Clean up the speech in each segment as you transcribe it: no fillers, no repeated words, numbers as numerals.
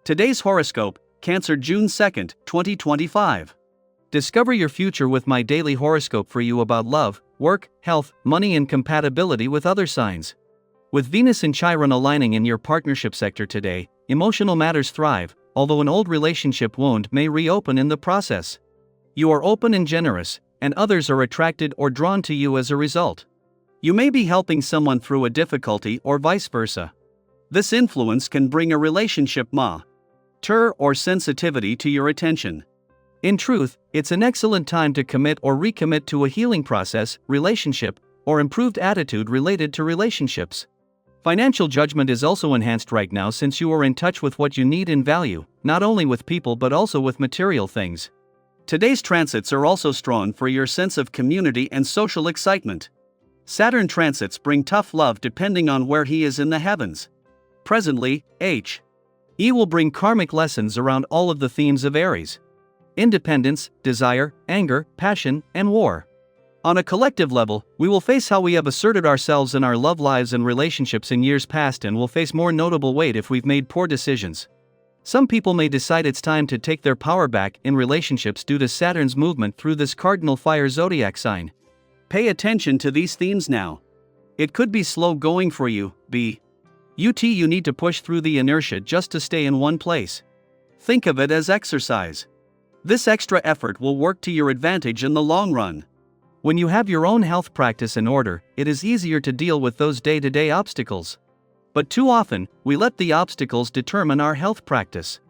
Today's horoscope, Cancer June 2nd, 2025. Discover your future with my daily horoscope for you about love, work, health, money and compatibility with other signs. With Venus and Chiron aligning in your partnership sector today, emotional matters thrive, although an old relationship wound may reopen in the process. You are open and generous, and others are attracted or drawn to you as a result. You may be helping someone through a difficulty or vice versa. This influence can bring a relationship mature or sensitivity to your attention. In truth, it's an excellent time to commit or recommit to a healing process, relationship, or improved attitude related to relationships. Financial judgment is also enhanced right now since you are in touch with what you need and value, not only with people but also with material things. Today's transits are also strong for your sense of community and social excitement. Saturn transits bring tough love depending on where he is in the heavens. Presently, He will bring karmic lessons around all of the themes of Aries: independence, desire, anger, passion, and war. On a collective level, we will face how we have asserted ourselves in our love lives and relationships in years past and will face more notable weight if we've made poor decisions. Some people may decide it's time to take their power back in relationships due to Saturn's movement through this cardinal fire zodiac sign. Pay attention to these themes now. It could be slow going for you, you need to push through the inertia just to stay in one place. Think of it as exercise. This extra effort will work to your advantage in the long run. When you have your own health practice in order, it is easier to deal with those day-to-day obstacles. But too often, we let the obstacles determine our health practice.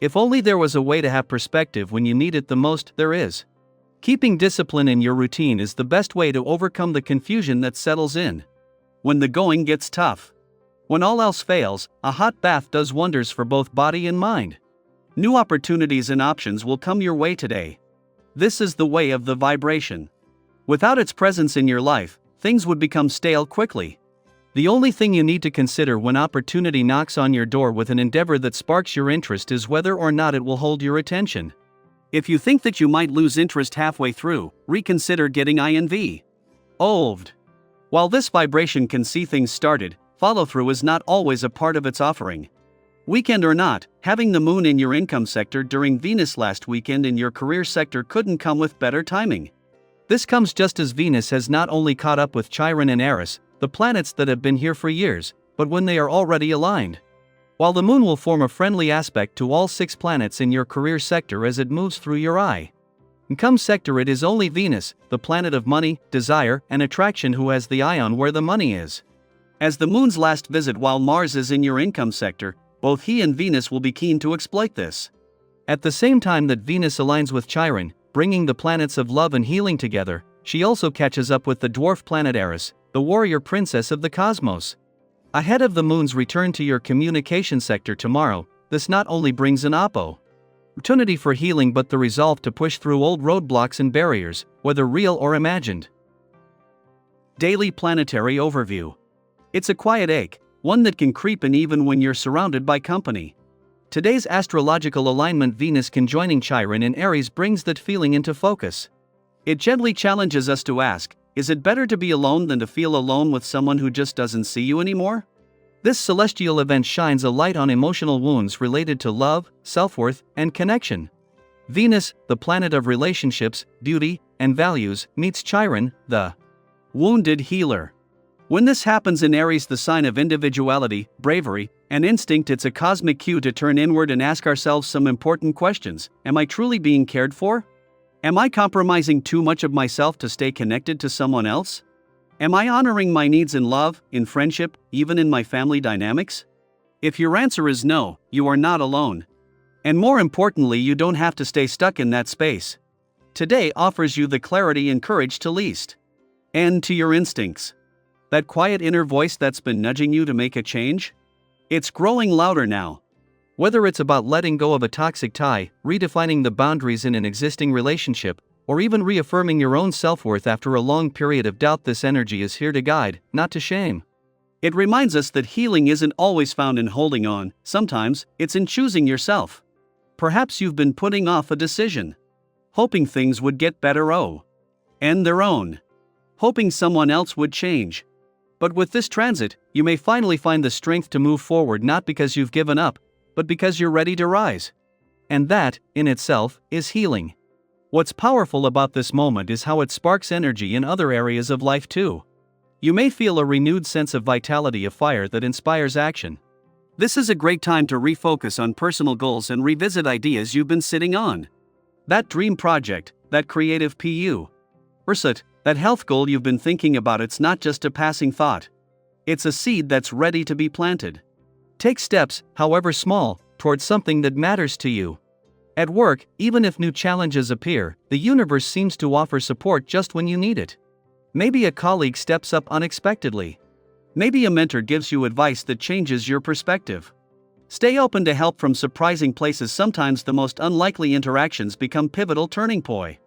If only there was a way to have perspective when you need it the most, there is. Keeping discipline in your routine is the best way to overcome the confusion that settles in when the going gets tough. When all else fails, a hot bath does wonders for both body and mind. New opportunities and options will come your way today. This is the way of the vibration. Without its presence in your life, things would become stale quickly. The only thing you need to consider when opportunity knocks on your door with an endeavor that sparks your interest is whether or not it will hold your attention. If you think that you might lose interest halfway through, reconsider getting involved. While this vibration can see things started, follow-through is not always a part of its offering. Weekend or not, having the moon in your income sector during Venus last weekend in your career sector couldn't come with better timing. This comes just as Venus has not only caught up with Chiron and Eris, the planets that have been here for years, but when they are already aligned. While the moon will form a friendly aspect to all 6 planets in your career sector as it moves through your income sector, it is only Venus, the planet of money, desire, and attraction, who has the eye on where the money is. As the moon's last visit while Mars is in your income sector, both he and Venus will be keen to exploit this. At the same time that Venus aligns with Chiron, bringing the planets of love and healing together, she also catches up with the dwarf planet Eris, the warrior princess of the cosmos. Ahead of the moon's return to your communication sector tomorrow, this not only brings an opportunity for healing but the resolve to push through old roadblocks and barriers, whether real or imagined. Daily planetary overview. It's a quiet ache, one that can creep in even when you're surrounded by company. Today's astrological alignment, Venus conjoining Chiron in Aries, brings that feeling into focus. It gently challenges us to ask, is it better to be alone than to feel alone with someone who just doesn't see you anymore? This celestial event shines a light on emotional wounds related to love, self-worth, and connection. Venus, the planet of relationships, beauty, and values, meets Chiron, the wounded healer. When this happens in Aries, the sign of individuality, bravery, and instinct, it's a cosmic cue to turn inward and ask ourselves some important questions. Am I truly being cared for? Am I compromising too much of myself to stay connected to someone else? Am I honoring my needs in love, in friendship, even in my family dynamics? If your answer is no, you are not alone. And more importantly, you don't have to stay stuck in that space. Today offers you the clarity and courage to listen to your instincts. That quiet inner voice that's been nudging you to make a change? It's growing louder now. Whether it's about letting go of a toxic tie, redefining the boundaries in an existing relationship, or even reaffirming your own self-worth after a long period of doubt, this energy is here to guide, not to shame. It reminds us that healing isn't always found in holding on, sometimes it's in choosing yourself. Perhaps you've been putting off a decision, hoping things would get better and their own, hoping someone else would change. But with this transit, you may finally find the strength to move forward, not because you've given up, but because you're ready to rise. And that, in itself, is healing. What's powerful about this moment is how it sparks energy in other areas of life too. You may feel a renewed sense of vitality, a fire that inspires action. This is a great time to refocus on personal goals and revisit ideas you've been sitting on. That dream project, that creative pursuit, that health goal you've been thinking about, it's not just a passing thought. It's a seed that's ready to be planted. Take steps, however small, towards something that matters to you. At work, even if new challenges appear, the universe seems to offer support just when you need it. Maybe a colleague steps up unexpectedly. Maybe a mentor gives you advice that changes your perspective. Stay open to help from surprising places. Sometimes the most unlikely interactions become pivotal turning points.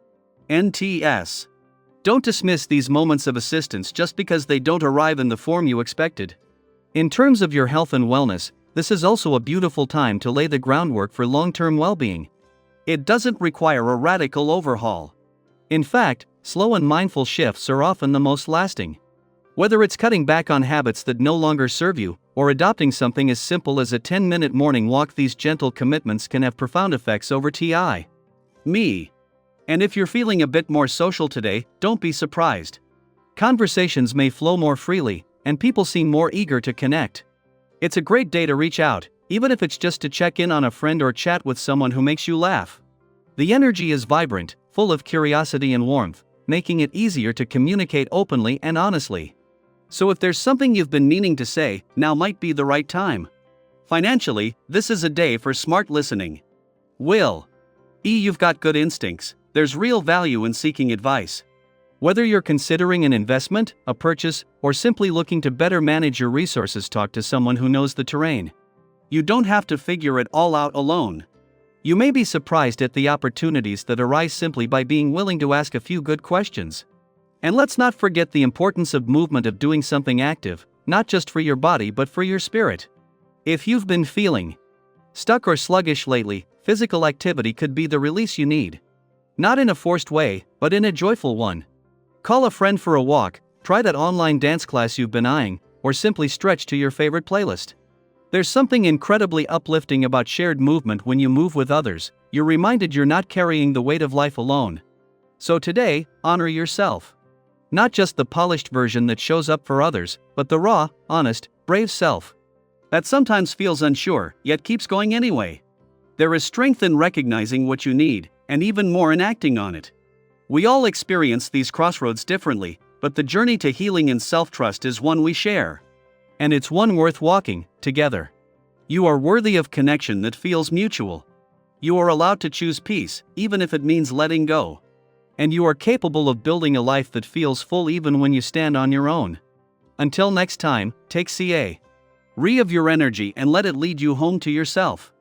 Don't dismiss these moments of assistance just because they don't arrive in the form you expected. In terms of your health and wellness, this is also a beautiful time to lay the groundwork for long-term well-being. It doesn't require a radical overhaul. In fact, slow and mindful shifts are often the most lasting. Whether it's cutting back on habits that no longer serve you, or adopting something as simple as a 10-minute morning walk, these gentle commitments can have profound effects over time. And if you're feeling a bit more social today, don't be surprised. Conversations may flow more freely, and people seem more eager to connect. It's a great day to reach out, even if it's just to check in on a friend or chat with someone who makes you laugh. The energy is vibrant, full of curiosity and warmth, making it easier to communicate openly and honestly. So if there's something you've been meaning to say, now might be the right time. Financially, this is a day for smart listening. You've got good instincts. There's real value in seeking advice. Whether you're considering an investment, a purchase, or simply looking to better manage your resources, talk to someone who knows the terrain. You don't have to figure it all out alone. You may be surprised at the opportunities that arise simply by being willing to ask a few good questions. And let's not forget the importance of movement, of doing something active, not just for your body but for your spirit. If you've been feeling stuck or sluggish lately, physical activity could be the release you need. Not in a forced way, but in a joyful one. Call a friend for a walk, try that online dance class you've been eyeing, or simply stretch to your favorite playlist. There's something incredibly uplifting about shared movement. When you move with others, you're reminded you're not carrying the weight of life alone. So today, honor yourself. Not just the polished version that shows up for others, but the raw, honest, brave self that sometimes feels unsure, yet keeps going anyway. There is strength in recognizing what you need, and even more in acting on it. We all experience these crossroads differently, but the journey to healing and self-trust is one we share. And it's one worth walking together. You are worthy of connection that feels mutual. You are allowed to choose peace, even if it means letting go. And you are capable of building a life that feels full even when you stand on your own. Until next time, take care of your energy and let it lead you home to yourself.